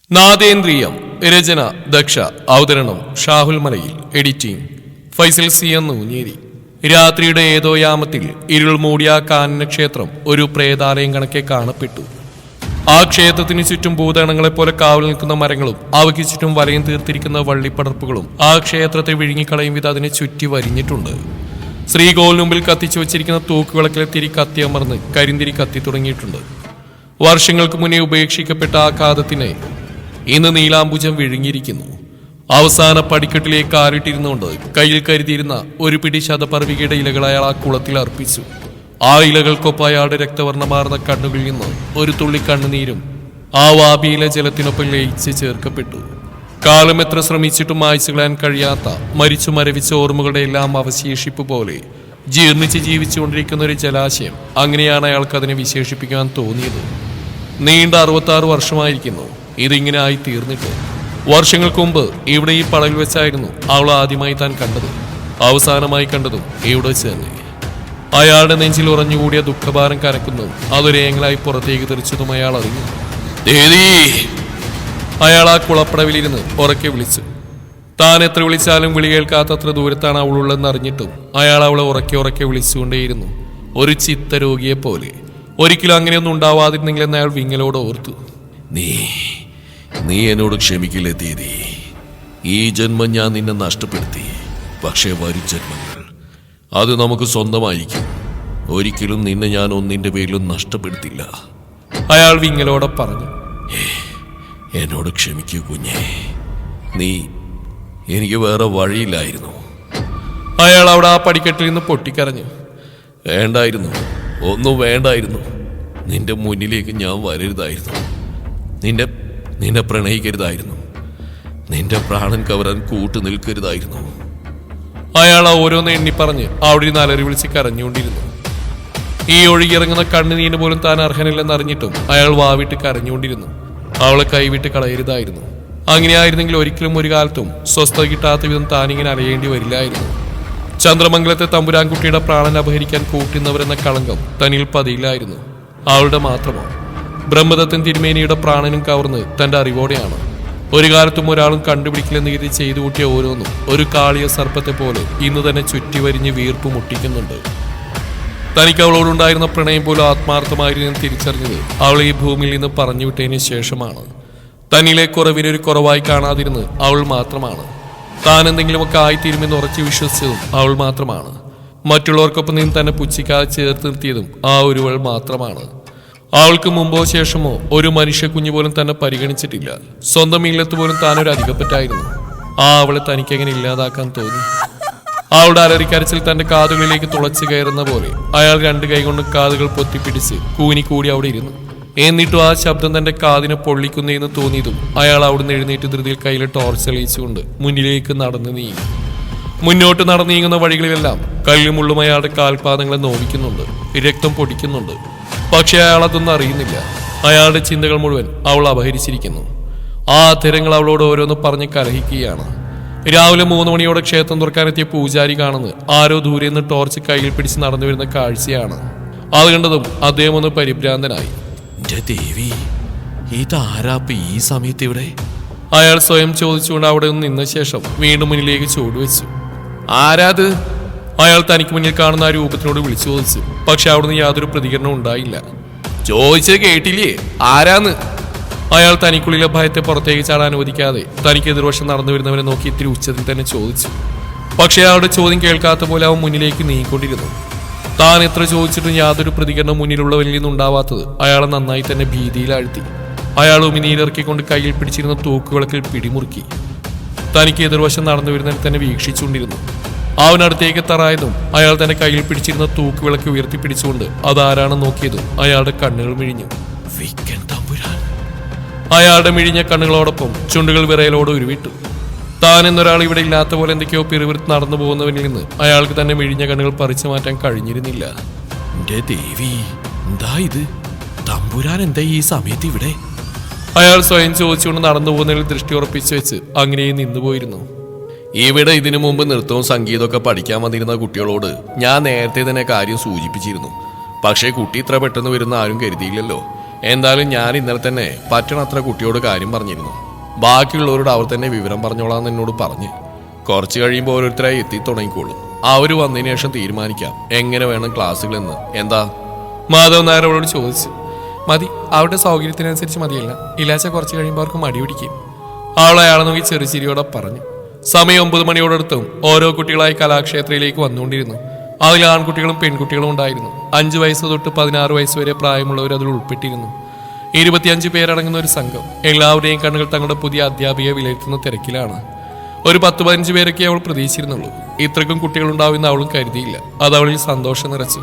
നാദേന്ദ്രിയം. രചന ദക്ഷ. അവതരണം Shahul Malayil. Editing Faisal C Ennunjeri. രാത്രിയുടെ ഏതോ യാമത്തിൽ ഇരുൾ മൂടിയ കാനന ക്ഷേത്രം ഒരു പ്രേതാലയം കണക്കെ കാണപ്പെട്ടു. ആ ക്ഷേത്രത്തിന് ചുറ്റും ഭൂതഗണങ്ങളെപ്പോലെ കാവൽ നിൽക്കുന്ന മരങ്ങളും അവയ്ക്ക് ചുറ്റും വലയം തീർത്തിരിക്കുന്ന വള്ളിപ്പടർപ്പുകളും ആ ക്ഷേത്രത്തെ വിഴുങ്ങിക്കളയും വിധം അതിനെ ചുറ്റി വരിഞ്ഞിട്ടുണ്ട്. ശ്രീകോവിൽ മുമ്പിൽ കത്തിച്ചു വച്ചിരിക്കുന്ന തൂക്കുവിളക്കിലെ തിരി കത്തിയമർന്ന് കരിന്തിരി കത്തി തുടങ്ങിയിട്ടുണ്ട്. വർഷങ്ങൾക്ക് മുന്നേ ഉപേക്ഷിക്കപ്പെട്ട ആ കാതത്തിനെ ഇന്ന് നീലാംബുജം വിഴുങ്ങിയിരിക്കുന്നു. അവസാന പടിക്കെട്ടിലേക്ക് കാറിട്ടിരുന്നുകൊണ്ട് കയ്യിൽ കരുതിയിരുന്ന ഒരു പിടി ശതപർവികയുടെ ഇലകൾ അയാൾ ആ കുളത്തിൽ അർപ്പിച്ചു. ആ ഇലകൾക്കൊപ്പം അയാളുടെ രക്തവർണ്ണമാർന്ന കണ്ണുകളിൽ നിന്ന് ഒരു തുള്ളി കണ്ണുനീരും ആ വാപിയിലെ ജലത്തിനൊപ്പം ലയിച്ച് ചേർക്കപ്പെട്ടു. കാലം എത്ര ശ്രമിച്ചിട്ടും മായ്ച്ചു കളയാൻ കഴിയാത്ത മരിച്ചു മരവിച്ച ഓർമ്മകളുടെ എല്ലാം അവശേഷിപ്പ് പോലെ ജീർണിച്ച് ജീവിച്ചുകൊണ്ടിരിക്കുന്ന ഒരു ജലാശയം. അങ്ങനെയാണ് അയാൾക്ക് അതിനെ വിശേഷിപ്പിക്കാൻ തോന്നിയത്. നീണ്ട 66 വർഷമായിരിക്കുന്നു ഇതിങ്ങനെ ആയി തീർന്നിട്ട്. വർഷങ്ങൾക്ക് മുമ്പ് ഇവിടെ ഈ പടവിൽ വെച്ചായിരുന്നു അവൾ ആദ്യമായി താൻ കണ്ടത്. അവസാനമായി കണ്ടതും ഇവിടെ വെച്ച് തന്നെ. അയാളുടെ നെഞ്ചിൽ ഉറഞ്ഞുകൂടിയ ദുഃഖഭാരം കനക്കുന്നതും അതൊരേങ്ങലായി പുറത്തേക്ക് തെറിച്ചതും അയാൾ അറിഞ്ഞു. അയാൾ ആ കുളപ്പടവിലിരുന്ന് ഉറക്കെ വിളിച്ചു. താൻ എത്ര വിളിച്ചാലും വിളി കേൾക്കാത്തത്ര ദൂരത്താണ് അവളുള്ളതെന്ന് അറിഞ്ഞിട്ടും അയാൾ അവളെ ഉറക്കെ ഉറക്കെ വിളിച്ചുകൊണ്ടേയിരുന്നു, ഒരു ചിത്തരോഗിയെ പോലെ. ഒരിക്കലും അങ്ങനെയൊന്നും ഉണ്ടാവാതിരുന്നെങ്കിലെന്ന് അയാൾ വിങ്ങലോട് ഓർത്തു. നീ എന്നോട് ക്ഷമിക്കില്ലേ തീയതി? ഈ ജന്മം ഞാൻ നിന്നെ നഷ്ടപ്പെടുത്തി. പക്ഷേ വരും ജന്മങ്ങൾ അത് നമുക്ക് സ്വന്തമായിരിക്കും. ഒരിക്കലും നിന്നെ ഞാൻ ഒന്നിന്റെ പേരിലും നഷ്ടപ്പെടുത്തില്ല. അയാൾ വിങ്ങലോടെ പറഞ്ഞു. എന്നോട് ക്ഷമിക്കൂ കുഞ്ഞേ. എനിക്ക് വേറെ വഴിയില്ലായിരുന്നു. അയാൾ അവിടെ ആ പടിക്കെട്ടിൽ നിന്ന് പൊട്ടിക്കരഞ്ഞു. വേണ്ടായിരുന്നു, ഒന്നും വേണ്ടായിരുന്നു. നിന്റെ മുന്നിലേക്ക് ഞാൻ വരരുതായിരുന്നു. നിന്നെ പ്രണയിക്കരുതായിരുന്നു. നിന്റെ പ്രാണൻ കവരാൻ കൂട്ടു നിൽക്കരുതായിരുന്നു. അയാൾ ഓരോന്ന് എണ്ണി പറഞ്ഞ് അവിടെ നിന്ന് അലറി വിളിച്ച് കരഞ്ഞുകൊണ്ടിരുന്നു. ഈ ഒഴുകിയിറങ്ങുന്ന കണ്ണുനീരിന് പോലും താൻ അർഹനില്ലെന്ന് അറിഞ്ഞിട്ടും അയാൾ വാവിട്ട് കരഞ്ഞുകൊണ്ടിരുന്നു. അവളെ കൈവിട്ട് കളയരുതായിരുന്നു. അങ്ങനെയായിരുന്നെങ്കിൽ ഒരിക്കലും ഒരു കാലത്തും സ്വസ്ഥത കിട്ടാത്ത വിധം താനിങ്ങനെ അലയേണ്ടി വരില്ലായിരുന്നു. ചന്ദ്രമംഗലത്തെ തമ്പുരാൻകുട്ടിയുടെ പ്രാണൻ അപഹരിക്കാൻ കൂട്ടുന്നവരെന്ന കളങ്കം തന്നിൽ പതിയില്ലായിരുന്നു. അവളുടെ മാത്രമോ? ബ്രഹ്മദത്തൻ തിരുമേനിയുടെ പ്രാണനും കവർന്ന് തന്റെ അറിവോടെയാണ്. ഒരു കാലത്തും ഒരാളും കണ്ടുപിടിക്കില്ലെന്ന് കരുതി ചെയ്തു കൂട്ടിയ ഓരോന്നും ഒരു കാളിയ സർപ്പത്തെ പോലെ ഇന്ന് തന്നെ ചുറ്റി വരിഞ്ഞ് വീർപ്പ് മുട്ടിക്കുന്നുണ്ട്. തനിക്ക് അവളോടുണ്ടായിരുന്ന പ്രണയം പോലും ആത്മാർത്ഥമായിരുന്നു തിരിച്ചറിഞ്ഞത് അവൾ ഈ ഭൂമിയിൽ നിന്ന് പറഞ്ഞു വിട്ടതിന് ശേഷമാണ്. തന്നിലെ കുറവിനൊരു കുറവായി കാണാതിരുന്ന് അവൾ മാത്രമാണ്. താൻ എന്തെങ്കിലുമൊക്കെ ആയിത്തീരുമെന്ന് ഉറച്ചു വിശ്വസിച്ചതും അവൾ മാത്രമാണ്. മറ്റുള്ളവർക്കൊപ്പം നിന്ന് തന്നെ പുച്ഛിക്കാതെ ചേർത്ത് നിർത്തിയതും ആ ഒരുവൾ മാത്രമാണ്. അവൾക്ക് മുമ്പോ ശേഷമോ ഒരു മനുഷ്യ കുഞ്ഞു പോലും തന്നെ പരിഗണിച്ചിട്ടില്ല. സ്വന്തം ഇല്ലത്ത് പോലും താനൊരു അധികപ്പറ്റായിരുന്നു. ആ അവളെ തനിക്കെങ്ങനെ ഇല്ലാതാക്കാൻ തോന്നി? അവളുടെ അലറിക്കരച്ചിൽ തന്റെ കാതുകളിലേക്ക് തുളച്ചു കയറുന്ന പോലെ അയാൾ 2 കൈ കൊണ്ട് കാതുകൾ പൊത്തിപ്പിടിച്ച് കൂനിക്കൂടി അവിടെ ഇരുന്നു. എന്നിട്ടും ആ ശബ്ദം തന്റെ കാതിനെ പൊള്ളിക്കുന്നതെന്ന് തോന്നിയതും അയാൾ അവിടുന്ന് എഴുന്നേറ്റ് ധൃതിയിൽ കയ്യിലെ ടോർച്ച് തെളിയിച്ചുകൊണ്ട് മുന്നിലേക്ക് നടന്നു നീങ്ങി. മുന്നോട്ട് നടന്നു നീങ്ങുന്ന വഴികളിലെല്ലാം കല്ലും മുള്ളും അയാളുടെ കാൽപാദങ്ങളെ നോവിക്കുന്നുണ്ട്, രക്തം പൊടിക്കുന്നുണ്ട്. പക്ഷെ അയാൾ അതൊന്നും അറിയുന്നില്ല. അയാളുടെ ചിന്തകൾ മുഴുവൻ അവൾ അപഹരിച്ചിരിക്കുന്നു. ആ അധരങ്ങൾ അവളോട് ഓരോന്ന് പറഞ്ഞ് കലഹിക്കുകയാണ്. രാവിലെ 3 മണിയോടെ ക്ഷേത്രം തുറക്കാനെത്തിയ പൂജാരി കാണുന്നത് ആരോ ദൂരെ നിന്ന് ടോർച്ച് കയ്യിൽ പിടിച്ച് നടന്നു വരുന്ന കാഴ്ചയാണ്. അത് കണ്ടതും അദ്ദേഹം ഒന്ന് പരിഭ്രാന്തനായി. ദേവി, ഇതാരാപ്പ ഈ സമയത്ത് ഇവിടെ? അയാൾ സ്വയം ചോദിച്ചുകൊണ്ട് അവിടെ നിന്ന് നിന്ന ശേഷം വീണ്ടും മുന്നിലേക്ക് ചൂടുവെച്ചു. ആരാത്? അയാൾ തനിക്ക് മുന്നിൽ കാണുന്ന ആ രൂപത്തിനോട് വിളിച്ചു ചോദിച്ചു. പക്ഷെ അവിടുന്ന് യാതൊരു പ്രതികരണവും ഉണ്ടായില്ല. ചോദിച്ചത് കേട്ടില്ലേ? ആരാന്ന്? അയാൾ തനിക്കുള്ളിലെ ഭയത്തെ പുറത്തേക്ക് ചാടാൻ അനുവദിക്കാതെ തനിക്ക് എതിർവശം നടന്നു വരുന്നവനെ നോക്കി ഇത്തിരി ഉച്ചത്തിൽ തന്നെ ചോദിച്ചു. പക്ഷെ അയാളുടെ ചോദ്യം കേൾക്കാത്ത പോലെ അവൻ മുന്നിലേക്ക് നീങ്ങിക്കൊണ്ടിരുന്നു. താൻ എത്ര ചോദിച്ചിട്ടും യാതൊരു പ്രതികരണം മുന്നിലുള്ളവരിൽ നിന്നുണ്ടാവാത്തത് അയാളെ നന്നായി തന്നെ ഭീതിയിലാഴ്ത്തി. അയാൾ ഉമിനീരിറക്കിക്കൊണ്ട് കയ്യിൽ പിടിച്ചിരുന്ന തൂക്കുവിളക്കിൽ പിടിമുറുക്കി. തനിക്ക് എതിർവശം നടന്നു വരുന്നതിൽ തന്നെ വീക്ഷിച്ചുകൊണ്ടിരുന്നു. അവനടുത്തേക്ക് എത്താറായതും അയാൾ തന്റെ കയ്യിൽ പിടിച്ചിരുന്ന തൂക്കുവിളക്ക് ഉയർത്തിപ്പിടിച്ചുകൊണ്ട് അതാരാണെന്ന് നോക്കിയതും അയാളുടെ കണ്ണുകൾ മിഴിഞ്ഞു. അയാളുടെ മിഴിഞ്ഞ കണ്ണുകളോടൊപ്പം ചുണ്ടുകൾ വിറയലോട് ഉരുവിട്ടു. താൻ എന്നൊരാൾ ഇവിടെ ഇല്ലാത്ത പോലെ എന്തൊക്കെയോ പിറുവിറുത്ത് നടന്നു പോകുന്നവനിൽ നിന്ന് അയാൾക്ക് തന്നെ മിഴിഞ്ഞ കണ്ണുകൾ പറിച്ചു മാറ്റാൻ കഴിഞ്ഞിരുന്നില്ല. എന്റെ ദേവി, എന്താ ഇത്? തമ്പുരാൻ എന്താ ഈ സമയത്ത് ഇവിടെ? അയാൾ സ്വയം ചോദിച്ചുകൊണ്ട് നടന്നു പോകുന്നതിൽ ദൃഷ്ടി ഉറപ്പിച്ചു വെച്ച് അങ്ങനെ നിന്നുപോയിരുന്നു. ഇവിടെ ഇതിനു മുമ്പ് നൃത്തവും സംഗീതമൊക്കെ പഠിക്കാൻ വന്നിരുന്ന കുട്ടികളോട് ഞാൻ നേരത്തെ തന്നെ കാര്യം സൂചിപ്പിച്ചിരുന്നു. പക്ഷേ കുട്ടി ഇത്ര പെട്ടെന്ന് വരുന്ന ആരും കരുതിയില്ലല്ലോ. എന്തായാലും ഞാൻ ഇന്നലെ തന്നെ പറ്റണത്ര കുട്ടിയോട് കാര്യം പറഞ്ഞിരുന്നു. ബാക്കിയുള്ളവരോട് അവർ തന്നെ വിവരം പറഞ്ഞോളാന്ന് എന്നോട് പറഞ്ഞ്. കുറച്ച് കഴിയുമ്പോൾ ഓരോരുത്തരായി എത്തി തുടങ്ങിക്കോളും. അവർ വന്നതിന് ശേഷം തീരുമാനിക്കാം എങ്ങനെ വേണം ക്ലാസ്സുകളെന്ന്. എന്താ? മാധവൻ നായർ അവളോട് ചോദിച്ചു. മതി, അവരുടെ സൗകര്യത്തിനനുസരിച്ച് മതിയല്ല, ഇല്ലാച്ച കുറച്ച് കഴിയുമ്പോൾ അവർക്ക് മടി പിടിക്കും. അവൾ അയാളെ നോക്കി ചെറുചിരിയോടെ പറഞ്ഞു. സമയം 9 മണിയോടടുത്തും ഓരോ കുട്ടികളായി കലാക്ഷേത്രയിലേക്ക് വന്നുകൊണ്ടിരുന്നു. അതിൽ ആൺകുട്ടികളും പെൺകുട്ടികളും ഉണ്ടായിരുന്നു. 5 വയസ്സ് തൊട്ട് 16 വയസ്സ് വരെ പ്രായമുള്ളവർ അതിൽ ഉൾപ്പെട്ടിരുന്നു. 25 പേരടങ്ങുന്ന ഒരു സംഘം. എല്ലാവരുടെയും കണ്ണുകൾ തങ്ങളുടെ പുതിയ അധ്യാപികയെ വിലയിരുത്തുന്ന തിരക്കിലാണ്. ഒരു 10-15 പേരൊക്കെ അവൾ പ്രതീക്ഷിച്ചിരുന്നുള്ളൂ. ഇത്രക്കും കുട്ടികളുണ്ടാവുമെന്ന് അവളും കരുതിയില്ല. അത് അവളിൽ സന്തോഷം നിറച്ചു.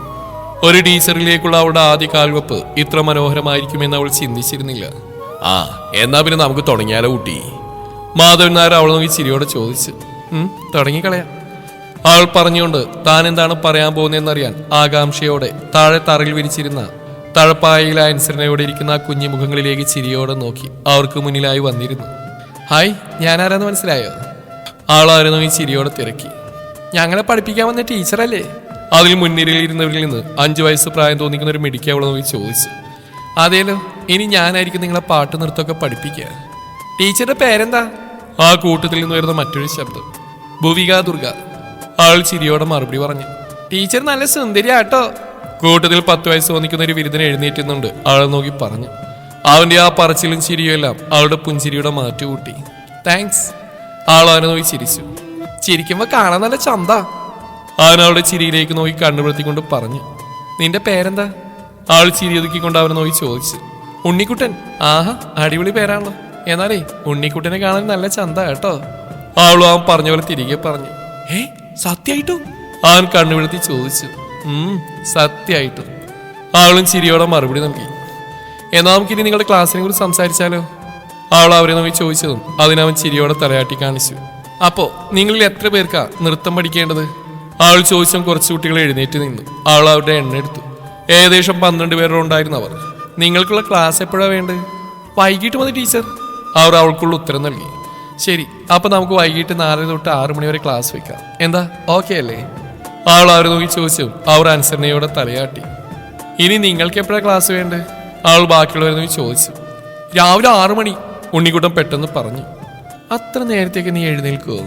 ഒരു ടീച്ചറിലേക്കുള്ള അവളുടെ ആദ്യ കാൽവെപ്പ് ഇത്ര മനോഹരമായിരിക്കുമെന്ന് അവൾ ചിന്തിച്ചിരുന്നില്ല. ആ, എന്നാ പിന്നെ നമുക്ക് തുടങ്ങിയാലോ കുട്ടി? മാധവൻ നായർ അവൾ നോക്കി ചിരിയോടെ ചോദിച്ചു. തുടങ്ങിക്കളയാം, അവൾ പറഞ്ഞുകൊണ്ട് താൻ എന്താണ് പറയാൻ പോകുന്നതെന്നറിയാൻ ആകാംക്ഷയോടെ താഴെ തറയിൽ വിരിച്ചിരുന്ന തഴപ്പായയിലെ അനുസരണയോടെ ഇരിക്കുന്ന ആ കുഞ്ഞു മുഖങ്ങളിലേക്ക് ചിരിയോടെ നോക്കി അവർക്ക് മുന്നിലായി വന്നിരുന്നു. ഹായ്, ഞാനാരാന്ന് മനസ്സിലായോ? ആളാരെ നോക്കി ചിരിയോടെ തിരക്കി. ഞങ്ങളെ പഠിപ്പിക്കാൻ വന്ന ടീച്ചറല്ലേ? അതിൽ മുൻനിരയിലിരുന്നവരിൽ നിന്ന് 5 വയസ്സ് പ്രായം തോന്നിക്കുന്ന ഒരു മിടുക്കി അവളെ നോക്കി ചോദിച്ചു. അതേലോ, ഇനി ഞാനായിരിക്കും നിങ്ങളെ പാട്ട് നൃത്തമൊക്കെ പഠിപ്പിക്കുക. ടീച്ചറുടെ പേരെന്താ? ആ കൂട്ടത്തിൽ നിന്ന് വരുന്ന മറ്റൊരു ശബ്ദം. ഭുവിക ദുർഗ. ആൾ ചിരിയോടെ മറുപടി പറഞ്ഞു. ടീച്ചർ നല്ല സുന്ദരിയാട്ടോ. കൂട്ടത്തിൽ 10 വയസ്സ് തോന്നിക്കുന്ന ഒരു വിരുദ്ധനെ എഴുന്നേറ്റുന്നുണ്ട്. ആളെ നോക്കി പറഞ്ഞു. അവന്റെ ആ പറച്ചിലും ചിരിയും എല്ലാം അവളുടെ പുഞ്ചിരിയുടെ മാറ്റുകൂട്ടി. താങ്ക്സ്. ആൾ അവനെ നോക്കി ചിരിച്ചു. ചിരിക്കുമ്പോ കാണാൻ നല്ല ചന്ത. അവൻ അവളുടെ ചിരിയിലേക്ക് നോക്കി കണ്ണുപിടുത്തിക്കൊണ്ട് പറഞ്ഞു. നിന്റെ പേരെന്താ? ആൾ ചിരി ഒതുക്കിക്കൊണ്ട് അവനെ നോക്കി ചോദിച്ചു. ഉണ്ണിക്കുട്ടൻ. ആഹാ, അടിപൊളി പേരാണല്ലോ. എന്നാലേ ഉണ്ണിക്കുട്ടനെ കാണാൻ നല്ല ചന്ത കേട്ടോ. അവളും അവൻ പറഞ്ഞ പോലെ തിരികെ പറഞ്ഞു. സത്യായിട്ടും? അവൻ കണ്ണുപിടുത്തി ചോദിച്ചു. സത്യായിട്ടും. അവളും ചിരിയോടെ മറുപടി നൽകി. എന്നാ നമുക്കിനി നിങ്ങളുടെ ക്ലാസ്സിനെ കുറിച്ച് സംസാരിച്ചാലോ? അവൾ അവരെ നോക്കി ചോദിച്ചതും അതിനവൻ ചിരിയോടെ തലയാട്ടി കാണിച്ചു. അപ്പോ നിങ്ങളിൽ എത്ര പേർക്കാ നൃത്തം പഠിക്കേണ്ടത്? അവൾ ചോദിച്ചും കുറച്ച് കുട്ടികൾ എഴുന്നേറ്റ് നിന്നു. അവൾ അവരുടെ എണ്ണ എടുത്തു. ഏകദേശം 12 പേരുടെ ഉണ്ടായിരുന്നു അവർ. നിങ്ങൾക്കുള്ള ക്ലാസ് എപ്പോഴാ വേണ്ടത്? വൈകിട്ട് മതി ടീച്ചർ. അവർ അവൾക്കുള്ള ഉത്തരം നൽകി. ശരി, അപ്പൊ നമുക്ക് വൈകിട്ട് 4 തൊട്ട് 6 മണി വരെ ക്ലാസ് വെക്കാം. എന്താ, ഓക്കെ അല്ലേ? അവൾ അവരെ നോക്കി ചോദിച്ചു. അവർ അനുസരണയോടെ തലയാട്ടി. ഇനി നിങ്ങൾക്ക് എപ്പോഴാണ് ക്ലാസ് വേണ്ടത്? അവൾ ബാക്കിയുള്ളവരെ നോക്കി ചോദിച്ചു. രാവിലെ 6 മണി, ഉണ്ണിക്കുട്ടൻ പെട്ടെന്ന് പറഞ്ഞു. അത്ര നേരത്തേക്ക് നീ എഴുന്നേൽക്കുമോ?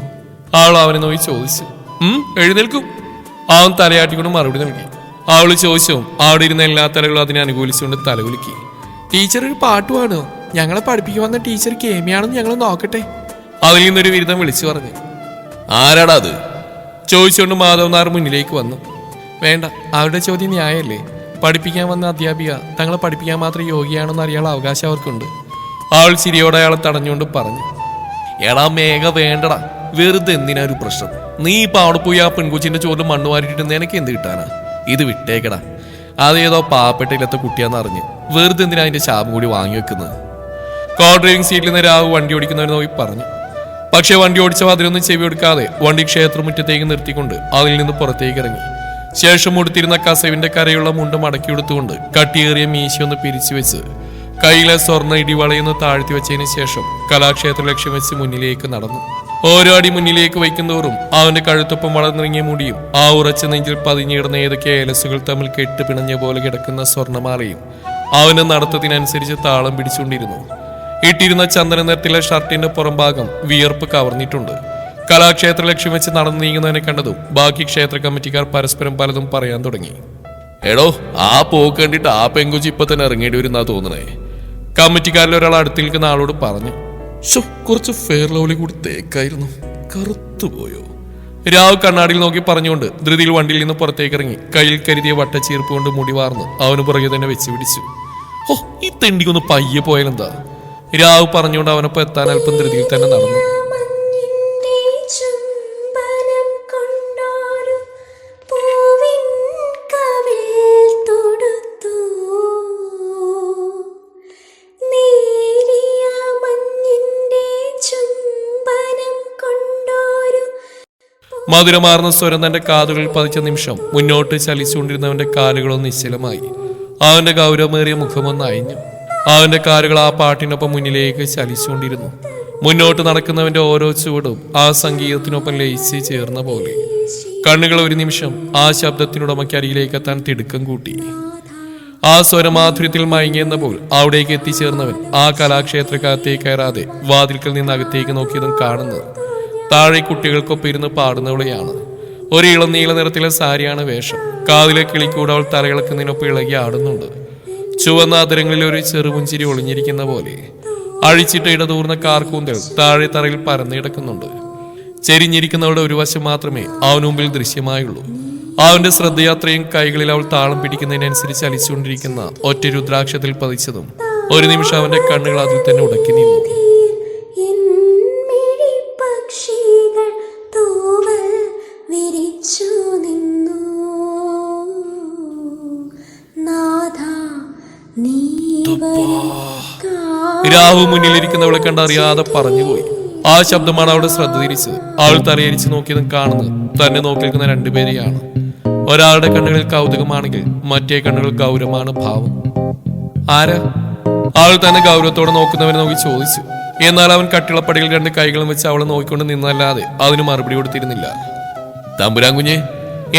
അവൾ അവനെ നോക്കി ചോദിച്ചു. എഴുന്നേൽക്കും. അവൻ തലയാട്ടിക്കൊണ്ട് മറുപടി നൽകി. അവൾ ചോദിച്ചു. അവിടെ ഇരുന്ന എല്ലാ തലകളും അതിനെ അനുകൂലിച്ചുകൊണ്ട് തലകുലുക്കി. ടീച്ചർ ഒരു പാട്ട് പാടുമോ? ഞങ്ങളെ പഠിപ്പിക്കാൻ വന്ന ടീച്ചർ കേമിയാണെന്ന് ഞങ്ങൾ നോക്കട്ടെ. അതിൽ നിന്നൊരു ബിരുദം വിളിച്ചു പറഞ്ഞു. ആരാടാ അത്? ചോദിച്ചുകൊണ്ട് മാധവൻ നായർ മുന്നിലേക്ക് വന്നു. വേണ്ട, അവരുടെ ചോദ്യം ന്യായല്ലേ? പഠിപ്പിക്കാൻ വന്ന അധ്യാപിക തങ്ങളെ പഠിപ്പിക്കാൻ മാത്രം യോഗ്യയാണെന്ന് അറിയാനുള്ള അവകാശം അവർക്കുണ്ട്. അവൾ ചിരിയോടെ അയാളെ തടഞ്ഞുകൊണ്ട് പറഞ്ഞു. എടാ മേഘ, വേണ്ടടാ, വെറുതെ എന്തിനാ ഒരു പ്രശ്നം? നീ ഇപ്പൊ അവിടെ പോയി ആ പെൺകുച്ചിന്റെ ചോറിൽ മണ്ണ് വാരിട്ടിട്ട് നിനക്ക് എന്ത് കിട്ടാനാ? ഇത് വിട്ടേക്കടാ. അതേതോ പാവപ്പെട്ട ഇല്ലാത്ത കുട്ടിയാന്ന് അറിഞ്ഞ് വെറുതെ എന്തിനാ അതിന്റെ ശാപം കൂടി വാങ്ങി വെക്കുന്നത്? കോ ഡ്രൈവിംഗ് സീറ്റിൽ നിന്ന് രാഹു വണ്ടി ഓടിക്കുന്നവർ നോക്കി പറഞ്ഞു. പക്ഷെ വണ്ടി ഓടിച്ചവ അതിനൊന്നും ചെവി കൊടുക്കാതെ വണ്ടി ക്ഷേത്രമുറ്റത്തേക്ക് നിർത്തിക്കൊണ്ട് അതിൽ നിന്ന് പുറത്തേക്ക് ഇറങ്ങി. ശേഷം ഉടുത്തിരുന്ന കസവിന്റെ കരയുള്ള മുണ്ട് മടക്കിയെടുത്തുകൊണ്ട് കട്ടിയേറിയ മീശയൊന്ന് പിരിച്ചു വെച്ച് കയ്യിലെ സ്വർണ്ണ ഇടിവളയൊന്ന് താഴ്ത്തി വെച്ചതിന് ശേഷം കലാക്ഷേത്ര ലക്ഷ്യം വെച്ച് മുന്നിലേക്ക് നടന്നു. ഓരോ അടി മുന്നിലേക്ക് വയ്ക്കുന്നതോറും അവന്റെ കഴുത്തൊപ്പം വളർന്നിറങ്ങിയ മുടിയും ആ ഉറച്ച നെഞ്ചിൽ പതിഞ്ഞിടുന്ന ഏതൊക്കെ ഏലസുകൾ തമ്മിൽ കെട്ടുപിണഞ്ഞ പോലെ കിടക്കുന്ന സ്വർണ്ണമാലയും അവന്റെ നടത്തത്തിനനുസരിച്ച് താളം പിടിച്ചുകൊണ്ടിരുന്നു. ഇട്ടിരുന്ന ചന്ദന നിറത്തിലെ ഷർട്ടിന്റെ പുറംഭാഗം വിയർപ്പ് കവർന്നിട്ടുണ്ട്. കലാക്ഷേത്ര ലക്ഷ്യം വെച്ച് നടന്നു നീങ്ങുന്നതിനെ കണ്ടതും ബാക്കി ക്ഷേത്ര കമ്മിറ്റിക്കാർ പരസ്പരം പലതും പറയാൻ തുടങ്ങി. എടോ, ആ പോക്ക് കണ്ടിട്ട് ആ പെങ്കുച്ചി ഇപ്പൊ തന്നെ ഇറങ്ങേണ്ടി വരുന്നാ തോന്നണേ. കമ്മിറ്റിക്കാരിൽ ഒരാൾ അടുത്ത് നിൽക്കുന്ന ആളോട് പറഞ്ഞു. കുറച്ച് ഫെയർ ലവ്ലി കൂടി തേക്കായിരുന്നു, കറുത്തുപോയോ? രാവ് കണ്ണാടിയിൽ നോക്കി പറഞ്ഞുകൊണ്ട് ധൃതിയിൽ വണ്ടിയിൽ നിന്ന് പുറത്തേക്ക് ഇറങ്ങി കയ്യിൽ കരുതിയ വട്ടച്ചീർപ്പ് കൊണ്ട് മുടി വാർന്ന് അവന് പുറകെ തന്നെ വെച്ച് പിടിച്ചു. ഈ തെണ്ടിക്കൊന്ന് പയ്യെ പോയാലെന്താ? രാവ് പറഞ്ഞുകൊണ്ട് അവനൊപ്പം എത്താൻ അല്പം ധൃതിയിൽ തന്നെ നടന്നു. മധുരമാർന്ന സ്വരം തന്റെ കാതുകളിൽ പതിച്ച നിമിഷം മുന്നോട്ട് ചലിച്ചുകൊണ്ടിരുന്നവന്റെ കാലുകളൊന്ന് നിശ്ചലമായി. അവന്റെ ഗൗരവമേറിയ മുഖമൊന്ന് അയഞ്ഞു. അവന്റെ കാലുകൾ ആ പാട്ടിനൊപ്പം മുന്നിലേക്ക് ചലിച്ചുകൊണ്ടിരുന്നു. മുന്നോട്ട് നടക്കുന്നവന്റെ ഓരോ ചുവടും ആ സംഗീതത്തിനൊപ്പം ലയിച്ച് ചേർന്ന പോലെ. കണ്ണുകൾ ഒരു നിമിഷം ആ ശബ്ദത്തിനുടമയ്ക്ക് അരികിലേക്ക് എത്താൻ തിടുക്കം കൂട്ടി. ആ സ്വരമാധുര്യത്തിൽ മയങ്ങിയെന്ന പോൽ അവിടേക്ക് എത്തിച്ചേർന്നവൻ ആ കലാക്ഷേത്രക്കകത്തേക്ക് കയറാതെ വാതിൽക്കൽ നിന്ന് അകത്തേക്ക് നോക്കിയതും കാണുന്നത് താഴെ കുട്ടികൾക്കൊപ്പം ഇരുന്ന് പാടുന്നവളെയാണ്. ഒരു ഇളം നീല നിറത്തിലെ സാരിയാണ് വേഷം. കാതിലെ കിളിക്കൂടെ അവൾ തലകിളക്കുന്നതിനൊപ്പം ഇളകി ആടുന്നുണ്ട്. ചുവന്ന അതിരങ്ങളിൽ ഒരു ചെറുപുഞ്ചിരി ഒളിഞ്ഞിരിക്കുന്ന പോലെ അഴിച്ചിട്ട് ഇടതൂർന്ന കാർക്കൂന്തൽ താഴെ തറയിൽ പരന്നിടക്കുന്നുണ്ട്. ചെരിഞ്ഞിരിക്കുന്നവളുടെ ഒരു വശം മാത്രമേ അവന് മുമ്പിൽ ദൃശ്യമായുള്ളൂ. അവന്റെ ശ്രദ്ധയാത്രയും കൈകളിൽ അവൾ താളം പിടിക്കുന്നതിനനുസരിച്ച് ചലിച്ചുകൊണ്ടിരിക്കുന്ന ഒറ്റ രുദ്രാക്ഷത്തിൽ പതിച്ചതും ഒരു നിമിഷം അവന്റെ കണ്ണുകൾ അതിൽ തന്നെ ഉടക്കി നിന്നു. രാഹു മുന്നിലിരിക്കുന്നവളെ കണ്ട് അറിയാതെ പറഞ്ഞുപോയി. ആ ശബ്ദമാണ് അവളുടെ ശ്രദ്ധ തിരിച്ചത്. അവൾ തലയരിച്ച് നോക്കിയതും കാണുന്നത് തന്നെ നോക്കി നിൽക്കുന്ന രണ്ടുപേരെയാണ്. ഒരാളുടെ കണ്ണുകളിൽ കൗതുകമാണെങ്കിൽ മറ്റേ കണ്ണുകൾ ഗൗരവമാണ് ഭാവം. ആരാ? അവൾ തന്നെ ഗൗരവത്തോടെ നോക്കുന്നവനെ നോക്കി ചോദിച്ചു. എന്നാൽ അവൻ കട്ടിളപ്പടികൾ രണ്ട് കൈകളും വെച്ച് അവളെ നോക്കിക്കൊണ്ട് നിന്നല്ലാതെ അതിന് മറുപടി കൊടുത്തിരുന്നില്ല. തമ്പുരാൻ കുഞ്ഞെ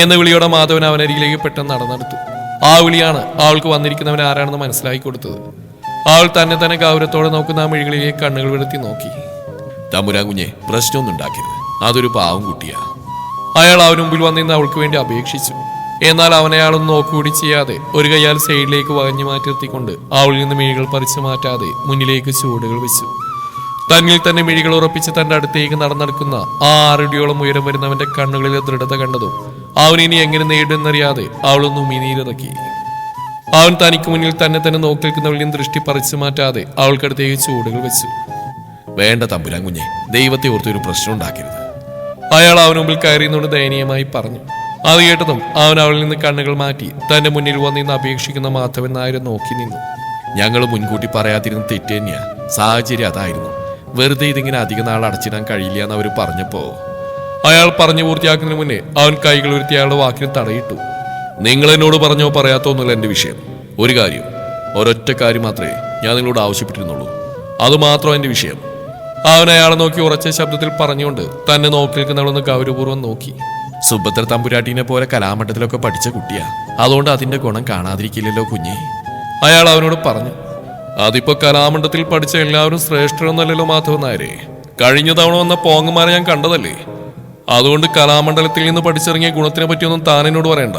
എന്ന വിളിയോടെ മാധവൻ അവനരികിലേക്ക് പെട്ടെന്ന് നടന്നെടുത്തു. ആ വിളിയാണ് അവൾക്ക് വന്നിരിക്കുന്നവൻ ആരാണെന്ന് മനസ്സിലാക്കി കൊടുത്തത്. അവൾ തന്നെ ഗൗരവത്തോടെ നോക്കുന്ന ആ മിഴികളിലേക്ക് കണ്ണുകൾ വിടത്തി നോക്കി. തമ്പുരാൻ കുഞ്ഞെ, പ്രശ്നമൊന്നും ഉണ്ടാക്കരുത്, അതൊരു പാവം കുട്ടിയാ. അയാൾ അവന് മുമ്പിൽ വന്നിന്ന് അവൾക്ക് വേണ്ടി അപേക്ഷിച്ചു. എന്നാൽ അവനയാളൊന്നും നോക്കുകൂടി ചെയ്യാതെ ഒരു കൈയാൽ സൈഡിലേക്ക് വകഞ്ഞു മാറ്റി നിർത്തിക്കൊണ്ട് അവളിൽ നിന്ന് മിഴികൾ പറിച്ചു മാറ്റാതെ മുന്നിലേക്ക് ചൂടുകൾ വെച്ചു. തന്നിൽ തന്നെ മിഴികൾ ഉറപ്പിച്ച് തന്റെ അടുത്തേക്ക് നടന്നെടുക്കുന്ന ആ 6 അടിയോളം ഉയരം വരുന്നവന്റെ കണ്ണുകളിലെ ദൃഢത കണ്ടതും അവൻ ഇനി എങ്ങനെ നേടുമെന്നറിയാതെ അവളൊന്ന് ഉമിനീരിറക്കി. അവൻ തനിക്ക് മുന്നിൽ തന്നെ നോക്കി നിൽക്കുന്നവളിൽ നിന്ന് ദൃഷ്ടി പറിച്ചു മാറ്റാതെ അവൾക്കടുത്തേക്ക് ചൂടുകൾ വെച്ചു. വേണ്ട തമ്പുരാൻ കുഞ്ഞെ, ദൈവത്തെ ഓർത്തൊരു പ്രശ്നം ഉണ്ടാക്കരുത്. അയാൾ അവന് മുമ്പിൽ കയറിയെന്നുകൊണ്ട് ദയനീയമായി പറഞ്ഞു. അത് കേട്ടതും അവൻ അവളിൽ നിന്ന് കണ്ണുകൾ മാറ്റി തന്റെ മുന്നിൽ വന്നിന്ന് അപേക്ഷിക്കുന്ന മാധവൻ നായരെ നോക്കി നിന്നു. ഞങ്ങൾ മുൻകൂട്ടി പറയാതിരുന്ന തെറ്റ് തന്നെയാ. സാഹചര്യം അതായിരുന്നു. വെറുതെ ഇതിങ്ങനെ അധിക നാൾ അടച്ചിടാൻ കഴിയില്ല എന്ന് അവർ പറഞ്ഞപ്പോ അയാൾ പറഞ്ഞു പൂർത്തിയാക്കുന്നതിന് മുന്നേ അവൻ കൈകൾ ഉയർത്തി അയാളുടെ വാക്കിന് തടയിട്ടു. നിങ്ങൾ എന്നോട് പറഞ്ഞോ പറയാത്തോന്നല്ല എന്റെ വിഷയം. ഒരു കാര്യം, ഒരൊറ്റ കാര്യം മാത്രമേ ഞാൻ നിങ്ങളോട് ആവശ്യപ്പെട്ടിരുന്നുള്ളൂ. അതുമാത്രം എന്റെ വിഷയം. അവൻ അയാളെ നോക്കി ഉറച്ച ശബ്ദത്തിൽ പറഞ്ഞുകൊണ്ട് തന്നെ നോക്കി നിൽക്കുന്നവളൊന്ന് ഗൗരവപൂർവ്വം നോക്കി. സുഭദ്ര തമ്പുരാട്ടിനെ പോലെ കലാമണ്ഡലത്തിലൊക്കെ പഠിച്ച കുട്ടിയാ. അതുകൊണ്ട് അതിന്റെ ഗുണം കാണാതിരിക്കില്ലല്ലോ കുഞ്ഞെ. അയാൾ അവനോട് പറഞ്ഞു. അതിപ്പോ കലാമണ്ഡലത്തിൽ പഠിച്ച എല്ലാവരും ശ്രേഷ്ഠരൊന്നല്ലല്ലോ മാധവൻ നായരെ. കഴിഞ്ഞ തവണ വന്ന പോങ്ങന്മാരെ ഞാൻ കണ്ടതല്ലേ. അതുകൊണ്ട് കലാമണ്ഡലത്തിൽ നിന്ന് പഠിച്ചിറങ്ങിയ ഗുണത്തിനെ പറ്റിയൊന്നും താൻ എന്നോട് പറയണ്ട.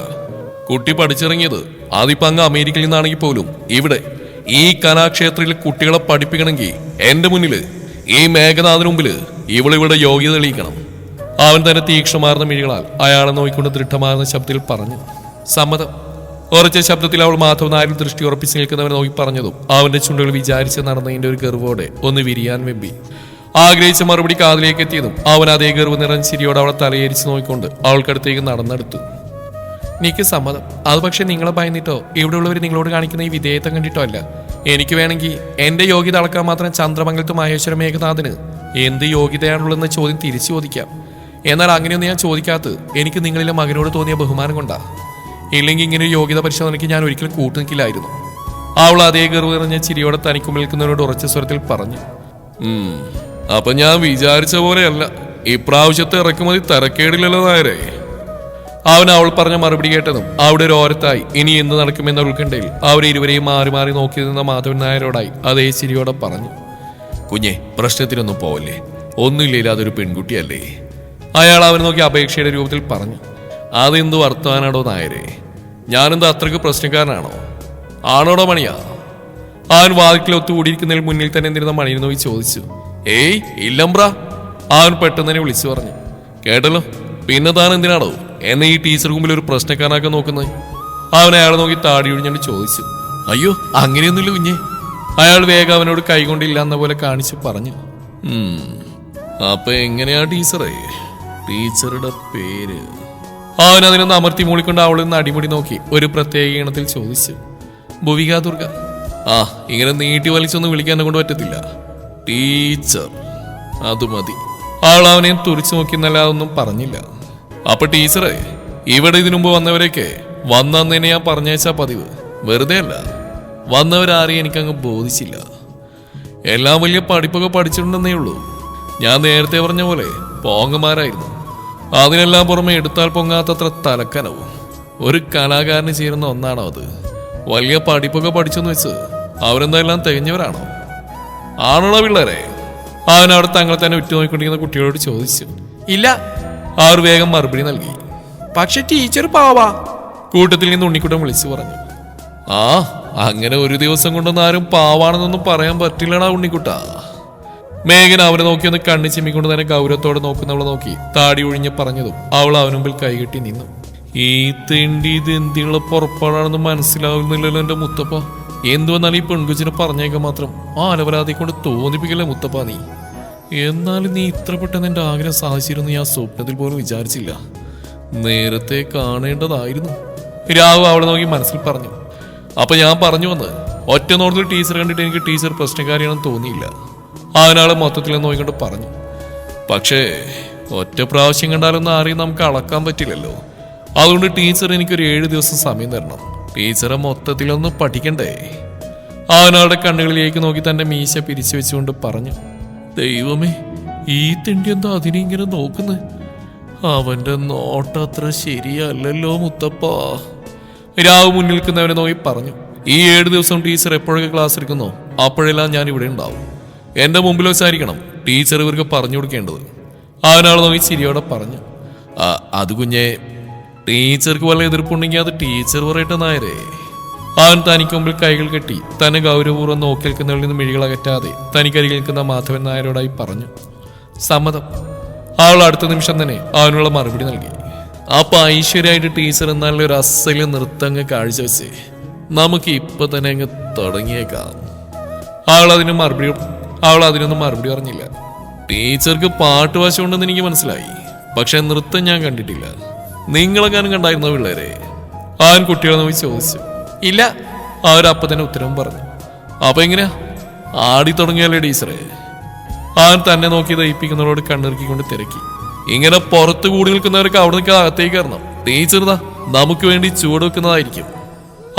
കുട്ടി പഠിച്ചിറങ്ങിയത് അതിപ്പോ അങ്ങ് അമേരിക്കയിൽ നിന്നാണെങ്കിൽ പോലും ഇവിടെ ഈ കലാക്ഷേത്രത്തിൽ കുട്ടികളെ പഠിപ്പിക്കണമെങ്കിൽ എന്റെ മുന്നില് ഈ മേഘനാഥന് മുമ്പില് ഇവളിവിടെ യോഗ്യത തെളിയിക്കണം. അവൻ തന്നെ തീക്ഷണമാർന്ന മിഴികളാൽ അയാളെ നോക്കിക്കൊണ്ട് ദൃഢമാർന്ന ശബ്ദത്തിൽ പറഞ്ഞു. സമ്മതം. ഉറച്ച ശബ്ദത്തിൽ അവൾ മാധവൻ നായരിൽ ദൃഷ്ടി ഉറപ്പിച്ച് നിൽക്കുന്നവനെ നോക്കി പറഞ്ഞതും അവന്റെ ചുണ്ടുകൾ വിചാരിച്ച് നടന്നതിന്റെ ഒരു ഗർവോടെ ഒന്ന് വിരിയാൻ വെമ്പി. ആഗ്രഹിച്ച മറുപടി കാതിലേക്ക് എത്തിയതും അവൻ അതേ ഗർവ് നിറഞ്ഞ ചിരിയോടെ അവളെ തലയേരിച്ച് നോക്കിക്കൊണ്ട് അവൾക്കടുത്തേക്ക് നടന്നെടുത്തു. എനിക്ക് സമ്മതം. അത് പക്ഷെ നിങ്ങളെ ഭയന്നിട്ടോ ഇവിടെയുള്ളവർ നിങ്ങളോട് കാണിക്കുന്ന ഈ വിധേയത്വം കണ്ടിട്ടോ അല്ല. എനിക്ക് വേണമെങ്കിൽ എന്റെ യോഗ്യത അളക്കാൻ മാത്രം ചന്ദ്രമംഗലത്ത് മഹേശ്വര മേഘനാഥന് എന്ത് യോഗ്യതയാണുള്ളതെന്ന ചോദ്യം തിരിച്ചു ചോദിക്കാം. എന്നാൽ അങ്ങനെയൊന്നും ഞാൻ ചോദിക്കാത്തത് എനിക്ക് നിങ്ങളിലെ മകനോട് തോന്നിയ ബഹുമാനം കൊണ്ടാ. ഇല്ലെങ്കിൽ ഇങ്ങനെ ഒരു യോഗ്യത പരിശോധനയ്ക്ക് ഞാൻ ഒരിക്കലും കൂട്ടു നിൽക്കില്ലായിരുന്നു. അവൾ അതേ ഗർവ് നിറഞ്ഞ ചിരിയോടെ തനിക്ക് നിൽക്കുന്നവരോട് ഉറച്ച സ്വരത്തിൽ പറഞ്ഞു. അപ്പൊ ഞാൻ വിചാരിച്ച പോലെയല്ല. ഇപ്രാവശ്യത്തെ ഇറക്കുമതി തരക്കേടില്ലല്ലോ നായരെ. അവൻ അവൾ പറഞ്ഞ മറുപടി കേട്ടതും അവിടെ ഒരു ഓരത്തായി ഇനി എന്ത് നടക്കുമെന്ന ഉൾക്കണ്ടയിൽ അവരിരുവരെയും മാറി മാറി നോക്കി നിന്ന മാധവൻ നായരോടായി അതേ ചിരിയോടെ പറഞ്ഞു. കുഞ്ഞെ, പ്രശ്നത്തിനൊന്നും പോവല്ലേ. ഒന്നുമില്ല, അതൊരു പെൺകുട്ടിയല്ലേ. അയാൾ അവനെ നോക്കി അപേക്ഷയുടെ രൂപത്തിൽ പറഞ്ഞു. അതെന്ത് വർത്തമാനാടോ നായരെ? ഞാനെന്താ അത്രയ്ക്ക് പ്രശ്നക്കാരനാണോ? ആണോടോ മണിയാ? അവൻ വാതിൽ ഒത്തുകൂടിയിരിക്കുന്നതിൽ മുന്നിൽ തന്നെ എന്തിരുന്ന മണിയെ നോക്കി ചോദിച്ചു. ഏയ് ഇല്ലംബ്ര. അവൻ പെട്ടെന്ന് തന്നെ വിളിച്ചു പറഞ്ഞു. കേട്ടല്ലോ, പിന്നെ താൻ എന്തിനാണോ എന്നെ ഈ ടീച്ചർ മുമ്പിൽ ഒരു പ്രശ്നക്കാരനാക്കാൻ നോക്കുന്നത്? അവൻ അയാളെ നോക്കി താടി ഒഴിഞ്ഞുകൊണ്ട് ചോദിച്ചു. അയ്യോ, അങ്ങനെയൊന്നുമില്ല കുഞ്ഞെ. അയാൾ വേഗം അവനോട് കൈകൊണ്ടില്ല എന്ന പോലെ കാണിച്ചു പറഞ്ഞു. അപ്പൊ എങ്ങനെയാ ടീച്ചറേ? ടീച്ചറുടെ പേര്? അവൻ അതിനൊന്ന് അമർത്തി മൂളിക്കൊണ്ട് അവളിൽ നിന്ന് അടിമുടി നോക്കി ഒരു പ്രത്യേക ഈണത്തിൽ ചോദിച്ചു. ഭുവിക ദുർഗ. ഇങ്ങനെ നീട്ടി വലിച്ചൊന്നും വിളിക്കാൻ കൊണ്ട് പറ്റത്തില്ല. ടീച്ചർ, അത് മതി. അവൾ അവനെ തുറിച്ചു നോക്കിയെന്നല്ലാതെ ഒന്നും പറഞ്ഞില്ല. അപ്പൊ ടീച്ചറെ, ഇവിടെ ഇതിനു മുമ്പ് വന്നവരൊക്കെ വന്നെ ഞാൻ പറഞ്ഞയച്ചാ പതിവ്. വെറുതെ അല്ല, വന്നവരാരെയും എനിക്കങ്ങ് ബോധിച്ചില്ല. എല്ലാം വലിയ പഠിപ്പൊക്കെ പഠിച്ചിട്ടുണ്ടെന്നേ ഉള്ളൂ. ഞാൻ നേരത്തെ പറഞ്ഞ പോലെ പോങ്ങന്മാരായിരുന്നു. അതിനെല്ലാം പുറമെ എടുത്താൽ പൊങ്ങാത്തത്ര തലക്കനവും. ഒരു കലാകാരന് ചേരുന്ന ഒന്നാണോ അത്? വലിയ പഠിപ്പൊക്കെ പഠിച്ചെന്ന് വെച്ച് അവരെന്തെല്ലാം തികഞ്ഞവരാണോ? ആണോ പിള്ളേരെ? അവൻ അവിടെ തങ്ങളെ തന്നെ ഉറ്റുനോക്കിക്കൊണ്ടിരിക്കുന്ന കുട്ടികളോട് ചോദിച്ചു. ഇല്ല, അവർ വേഗം മറുപടി നൽകി. പക്ഷെ ടീച്ചർ പാവാ, കൂട്ടത്തിൽ നിന്ന് ഉണ്ണിക്കുട്ടൻ വിളിച്ചു പറഞ്ഞു. ആ, അങ്ങനെ ഒരു ദിവസം കൊണ്ടൊന്നും ആരും പാവാണെന്നൊന്നും പറയാൻ പറ്റില്ലടാ ഉണ്ണിക്കുട്ട. മേഘൻ അവനെ നോക്കിയൊന്ന് കണ്ണു ചിമ്മിക്കൊണ്ട് തന്നെ ഗൗരവത്തോടെ നോക്കുന്നവളെ നോക്കി താടി ഒഴിഞ്ഞ് പറഞ്ഞതും അവൾ അവന് മുമ്പിൽ കൈകെട്ടി നിന്നു. ഈ തെണ്ടി ഇത് എന്തിനുള്ള പുറപ്പാടാണെന്ന് മനസ്സിലാവുന്നില്ലല്ലോ എന്റെ മുത്തപ്പ. എന്തു വന്നാലും ഈ പെൺകുച്ചിനെ പറഞ്ഞേക്കാൻ മാത്രം ആലവരാതെ കൊണ്ട് തോന്നിപ്പിക്കല്ലേ മുത്തപ്പ നീ. എന്നാലും നീ ഇത്ര പെട്ടെന്ന് എന്റെ ആഗ്രഹം സാധിച്ചിരുന്നു ഞാൻ സ്വപ്നത്തിൽ പോലും വിചാരിച്ചില്ല. നേരത്തെ കാണേണ്ടതായിരുന്നു. രാഹു അവളെ നോക്കി മനസ്സിൽ പറഞ്ഞു. അപ്പൊ ഞാൻ പറഞ്ഞു വന്ന് ഒറ്റ നോട്ടത്തിൽ ടീച്ചർ കണ്ടിട്ട് എനിക്ക് ടീച്ചർ പ്രശ്നക്കാരിയാണെന്ന് തോന്നിയില്ല. അവനാളെ മൊത്തത്തിൽ നോക്കിക്കൊണ്ട് പറഞ്ഞു. പക്ഷേ ഒറ്റ പ്രാവശ്യം കണ്ടാലൊന്നും ആരെയും നമുക്ക് അളക്കാൻ പറ്റില്ലല്ലോ. അതുകൊണ്ട് ടീച്ചർ എനിക്കൊരു 7 ദിവസം സമയം തരണം. ടീച്ചറെ മൊത്തത്തിലൊന്ന് പഠിക്കണ്ടേ? അവനാളുടെ കണ്ണുകളിലേക്ക് നോക്കി തന്റെ മീശ പിരിച്ചു വെച്ചുകൊണ്ട് പറഞ്ഞു. ദൈവമേ, ഈ തിണ്ടി എന്താ അതിനെ ഇങ്ങനെ നോക്കുന്നത്? അവന്റെ നോട്ടത്ര ശരിയല്ലല്ലോ മുത്തപ്പ. രാവ് മുന്നിൽ നിൽക്കുന്നവനെ നോക്കി പറഞ്ഞു. ഈ 7 ദിവസം ടീച്ചർ എപ്പോഴൊക്കെ ക്ലാസ് എടുക്കുന്നോ അപ്പോഴെല്ലാം ഞാൻ ഇവിടെ ഉണ്ടാവും. എന്റെ മുമ്പിൽ വെച്ചായിരിക്കണം ടീച്ചർ ഇവർക്ക് പറഞ്ഞു കൊടുക്കേണ്ടത്. അവനാൾ നോക്കി ചിരിയോടെ പറഞ്ഞു. അത് കുഞ്ഞെ, ടീച്ചർക്ക് വല്ല എതിർപ്പുണ്ടെങ്കിൽ അത് ടീച്ചർ പറയട്ടെ നായരെ. അവൻ തനിക്ക് മുമ്പിൽ കൈകൾ കെട്ടി തന്നെ ഗൗരവപൂർവ്വം നോക്കി നിൽക്കുന്നവരിൽ നിന്ന് മിഴികളകറ്റാതെ തനിക്കരികിൽ നിൽക്കുന്ന മാധവൻ നായരോടായി പറഞ്ഞു. സമ്മതം. അവൾ അടുത്ത നിമിഷം തന്നെ അവനുള്ള മറുപടി നൽകി. അപ്പൊ ഐശ്വര്യമായിട്ട് ടീച്ചർ എന്നാലും ഒരു അസല് നൃത്തങ്ങ് കാഴ്ചവെച്ച് നമുക്ക് ഇപ്പൊ തന്നെ അങ്ങ് തുടങ്ങിയേക്കാം. അവൾ അതിനൊന്നും മറുപടി പറഞ്ഞില്ല. ടീച്ചർക്ക് പാട്ട് വശമുണ്ടെന്ന് എനിക്ക് മനസ്സിലായി, പക്ഷെ നൃത്തം ഞാൻ കണ്ടിട്ടില്ല. നിങ്ങളെങ്ങാനും കണ്ടായിരുന്നോ പിള്ളേരെ? അവൻ കുട്ടികളെ നോക്കി ചോദിച്ചു. ഇല്ല, അവരപ്പൊ തന്നെ ഉത്തരവും പറഞ്ഞു. അപ്പൊ എങ്ങനെയാ ആടി തുടങ്ങിയല്ലേ ടീച്ചറെ? അവൻ തന്നെ നോക്കി ദയിപ്പിക്കുന്നവരോട് കണ്ണിറുക്കിക്കൊണ്ട് തിരക്കി. ഇങ്ങനെ പുറത്ത് കൂടി നിൽക്കുന്നവർക്ക് അവിടെ നിൽക്കാതെ അകത്തേക്ക് കയറണം. ടീച്ചർതാ നമുക്ക് വേണ്ടി ചൂട് വെക്കുന്നതായിരിക്കും.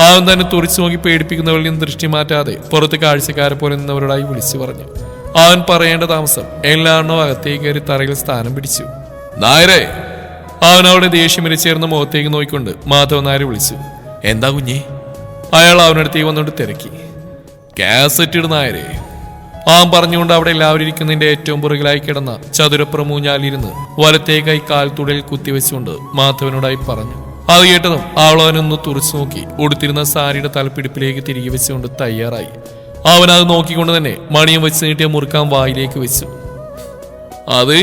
അവൻ തന്നെ തുറിച്ചു നോക്കി പേടിപ്പിക്കുന്നവരിൽ നിന്ന് ദൃഷ്ടി മാറ്റാതെ പുറത്ത് കാഴ്ചക്കാരെ പോലെ നിന്നവരോടായി വിളിച്ചു പറഞ്ഞു. അവൻ പറയേണ്ട താമസം എല്ലാണ്ണവും അകത്തേക്ക് കയറി തറയിൽ സ്ഥാനം പിടിച്ചു. നായരെ! അവൻ അവിടെ ദേഷ്യം ഇരച്ചേർന്ന മുഖത്തേക്ക് നോക്കിക്കൊണ്ട് മാധവൻ നായരെ വിളിച്ചു. എന്താ കുഞ്ഞേ? അയാൾ അവനടുത്തേക്ക് വന്നുകൊണ്ട് തിരക്കി. കാസറ്റ് ഇടുന്ന നായരെ! അവൻ പറഞ്ഞുകൊണ്ട് അവിടെ എല്ലാവരും ഇരിക്കുന്നതിന്റെ ഏറ്റവും പുറകിലായി കിടന്ന ചതുരപ്രമൂഞ്ഞാലിരുന്ന് വലത്തേക്കായി കാൽ തുടയിൽ കുത്തിവെച്ചുകൊണ്ട് മാധവനോടായി പറഞ്ഞു. അത് കേട്ടതും അവൾ അവനൊന്ന് തുറച്ചു നോക്കി ഉടുത്തിരുന്ന സാരിയുടെ തലപ്പിടിപ്പിലേക്ക് തിരികെ വെച്ചുകൊണ്ട് തയ്യാറായി. അവൻ അത് നോക്കിക്കൊണ്ട് തന്നെ മണിയം വെച്ച് നീട്ടിയ മുറുക്കാൻ വായിലേക്ക് വെച്ചു. അത്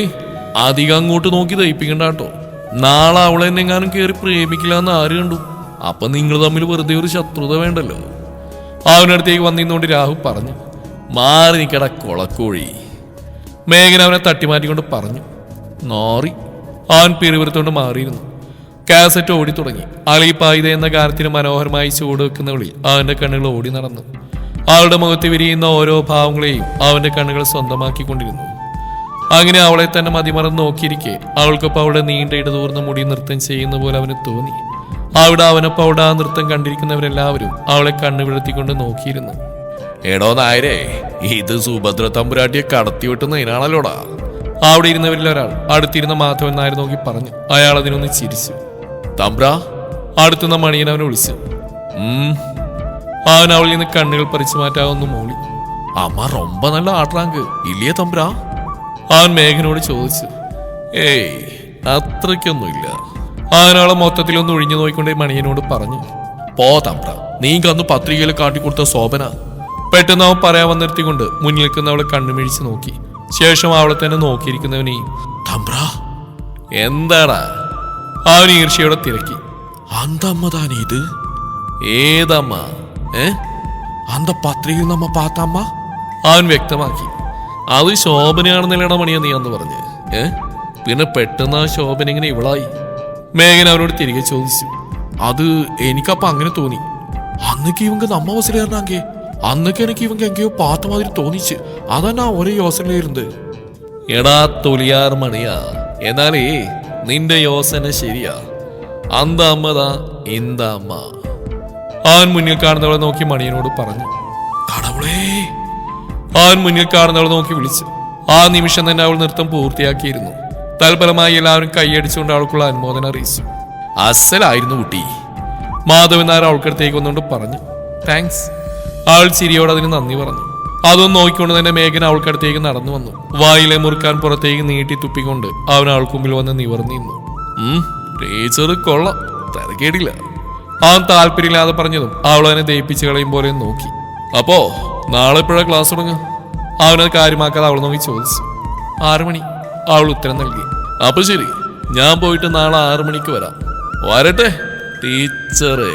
അധികം അങ്ങോട്ട് നോക്കി ദയിപ്പിക്കണ്ട കേട്ടോ. നാളെ അവളെ എന്നെങ്ങാനും കയറി പ്രേമിക്കില്ല എന്ന് ആര് കണ്ടു? അപ്പൊ നിങ്ങൾ തമ്മിൽ വെറുതെ ഒരു ശത്രുത വേണ്ടല്ലോ. അവനടുത്തേക്ക് വന്നിരുന്നുകൊണ്ട് രാഹു പറഞ്ഞു. മാറി നിക്കട കൊളക്കോഴി. മേഘന അവനെ തട്ടിമാറ്റിക്കൊണ്ട് പറഞ്ഞു. നോറി. അവൻ പിറുപിറുത്തോണ്ട് മാറിയിരുന്നു. കാസറ്റ് ഓടി തുടങ്ങി. അളിപ്പായുധ എന്ന ഗാനത്തിന് മനോഹരമായി ചൂട് വെക്കുന്നവളിൽ അവന്റെ കണ്ണുകൾ ഓടി നടന്നു. അവളുടെ മുഖത്ത് വിരിയുന്ന ഓരോ ഭാവങ്ങളെയും അവന്റെ കണ്ണുകൾ സ്വന്തമാക്കിക്കൊണ്ടിരുന്നു. അങ്ങനെ അവളെ തന്നെ മതിമറന്ന് നോക്കിയിരിക്കെ അവൾക്കൊപ്പം അവളുടെ നീണ്ട ഇടതൂർന്ന മുടി നൃത്തം ചെയ്യുന്ന പോലെ അവന് തോന്നി. അവനൊപ്പം അവിടെ ആ നൃത്തം കണ്ടിരിക്കുന്നവരെല്ലാവരും അവളെ കണ്ണുവിടത്തിക്കൊണ്ട് നോക്കിയിരുന്നു. എടോ നായരെ, ഇത് സുഭദ്ര തമ്പുരാട്ടിയെ കടത്തി വെട്ടുന്നതിനാണല്ലോടാ. അവിടെ ഇരുന്നവരിൽ ഒരാൾ അടുത്തിരുന്ന മാധവൻ നായർ നോക്കി പറഞ്ഞു. അയാൾ അതിനൊന്ന് ചിരിച്ചു. തമ്പ്ര! അടുത്തുനിന്ന മണിയൻ അവനെ വിളിച്ചു. അവൻ അവളിൽ നിന്ന് കണ്ണുകൾ പറിച്ചു മാറ്റാവുന്ന മൂളി. അമ്മ ரொம்ப നല്ല ആട്രാങ്ക് ഇല്ലേ തമ്പ്ര? അവൻ മേഘനോട് ചോദിച്ചു. ഏയ്, അത്രയ്ക്കൊന്നുമില്ല. അവനവളെ മൊത്തത്തിലൊന്ന് ഒഴിഞ്ഞു നോക്കിക്കൊണ്ട് മണിയനോട് പറഞ്ഞു. പോ തമ്പ്ര, നീങ്കന്ന് പത്രികയിൽ കാട്ടിക്കൊടുത്ത ശോഭന. പെട്ടെന്ന് അവൻ പറയാൻ വന്നിരുത്തിക്കൊണ്ട് മുന്നിൽ നിൽക്കുന്നവളെ കണ്ണുമിഴിച്ച് നോക്കി. ശേഷം അവളെ തന്നെ നോക്കിയിരിക്കുന്നവനെയും. തമ്പ്ര! എന്താടാ? അവൻ ഈർഷ്യയോടെ തിരക്കി. അന്തമ്മതാനീ ഇത്? ഏതമ്മ? അന്ത പത്രികയിൽ നമ്മ പാത്തമ്മ? അവൻ വ്യക്തമാക്കി. അത് ശോഭനയാണെന്നല്ലട മണിയാ നീ അന്ന് പറഞ്ഞ്. പിന്നെ പെട്ടെന്ന് ആ ശോഭന ഇങ്ങനെ ഇവളായി? മേഘൻ അവനോട് തിരികെ ചോദിച്ചു. അത് എനിക്കപ്പ അങ്ങനെ തോന്നി. അന്നൊക്കെ ഇവങ്ക നമ്മ അവസരമാകെ അന്നൊക്കെ എനിക്ക് ഇവങ്ക എങ്കയോ പാത്ത മാതിരി തോന്നിച്ച്. അതാ ഒരേ യോസനയിരുന്നത്. എടാ തൊലിയാർ മണിയാ, എന്നാലേ നിന്റെ യോസന ശരിയാ. അന്ത അമ്മതാ ഇന്ത അമ്മ. അവൻ മുന്നിൽ കാണുന്നവളെ നോക്കി മണിയനോട് പറഞ്ഞു. കടവുളേ! അവൻ മുന്നിൽ കാണുന്നവളെ നോക്കി വിളിച്ചു. ആ നിമിഷം തന്നെ അവൾ നൃത്തം പൂർത്തിയാക്കിയിരുന്നു. തൽഫലമായി എല്ലാവരും കൈയടിച്ചുകൊണ്ട് അവൾക്കുള്ള അനുമോദനം അറിയിച്ചു. അസലായിരുന്നു കുട്ടി. മാധവൻ നായർ അവൾക്കടുത്തേക്ക് വന്നുകൊണ്ട് പറഞ്ഞു. താങ്ക്സ്. അവൾ ചിരിയോട് അതിന് നന്ദി പറഞ്ഞു. അതൊന്നും നോക്കിക്കൊണ്ട് തന്നെ മേഘൻ അവൾക്കടുത്തേക്ക് നടന്നു വന്നു. വായിലെ മുറുക്കാൻ പുറത്തേക്ക് നീട്ടി തുപ്പിക്കൊണ്ട് അവൻ അവൾക്ക് മുമ്പിൽ വന്ന് നിവർന്നിരുന്നു. ടീച്ചർ കൊള്ളാം, തിരക്കേടില്ല. അവൻ താല്പര്യമില്ലാതെ പറഞ്ഞതും അവൾ അവനെ ദയിപ്പിച്ച് കളയും പോലെ നോക്കി. അപ്പോ നാളെ എപ്പോഴാ ക്ലാസ് തുടങ്ങുക? അവനത് കാര്യമാക്കാതെ അവൾ നോക്കി ചോദിച്ചു. 6 മണി, അവൾ ഉത്തരം നൽകി. അപ്പൊ ശരി, ഞാൻ പോയിട്ട് നാളെ 6 മണിക്ക് വരാം. വരട്ടെ ടീച്ചറേ.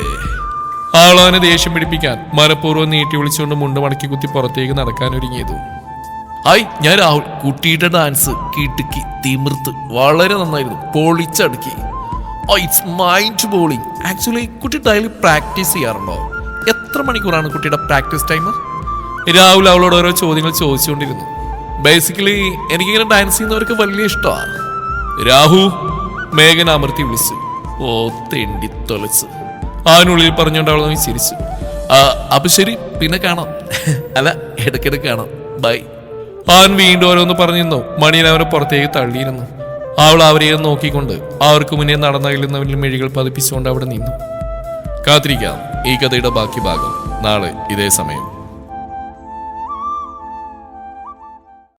അവൾ അവനെ ദേഷ്യം പിടിപ്പിക്കാൻ മനഃപൂർവ്വം നീട്ടി വിളിച്ചുകൊണ്ട് മുണ്ട് മടക്കി കുത്തി പുറത്തേക്ക് നടക്കാൻ ഒരുങ്ങിയതു. ഹായ്, ഞാൻ രാഹുൽ. കുട്ടിയുടെ ഡാൻസ് കിടുക്കി തിമിർത്ത് വളരെ നന്നായിരുന്നു, പൊളിച്ചടുക്കി. It's mind blowing. ആക്ച്വലി കുട്ടി ഡെയിലി പ്രാക്ടീസ് ചെയ്യാറുണ്ടോ? എത്ര മണിക്കൂറാണ് കുട്ടിയുടെ പ്രാക്ടീസ് ടൈം? രാഹുൽ അവളോട് ഓരോ ചോദ്യങ്ങൾ ചോദിച്ചുകൊണ്ടിരുന്നു. ബേസിക്കലി എനിക്കിങ്ങനെ ഡാൻസ് ചെയ്യുന്നവർക്ക് വലിയ ഇഷ്ടമാണ്. രാഹു, മേഘൻ അമർത്തി വിളിച്ചു. ഓ തെണ്ടി തൊലച്ച്, അവനുള്ളിൽ പറഞ്ഞുകൊണ്ട് അവൾ ചിരിച്ചു. അപ്പൊ ശരി, പിന്നെ കാണാം. അല്ല, ഇടയ്ക്കിടയ്ക്ക് കാണാം, ബൈ. അവൻ വീണ്ടും ഓരോന്ന് പറഞ്ഞിരുന്നു. മണിയിൽ അവനെ പുറത്തേക്ക് തള്ളിയിരുന്നു. അവൾ അവരെ നോക്കിക്കൊണ്ട് അവർക്ക് മുന്നേ നടന്നകലുന്നവരിൽ മെഴികൾ പതിപ്പിച്ചുകൊണ്ട് അവിടെ നിന്നു. കാത്തിരിക്കാം ഈ കഥയുടെ ബാക്കി ഭാഗം നാളെ ഇതേ സമയം.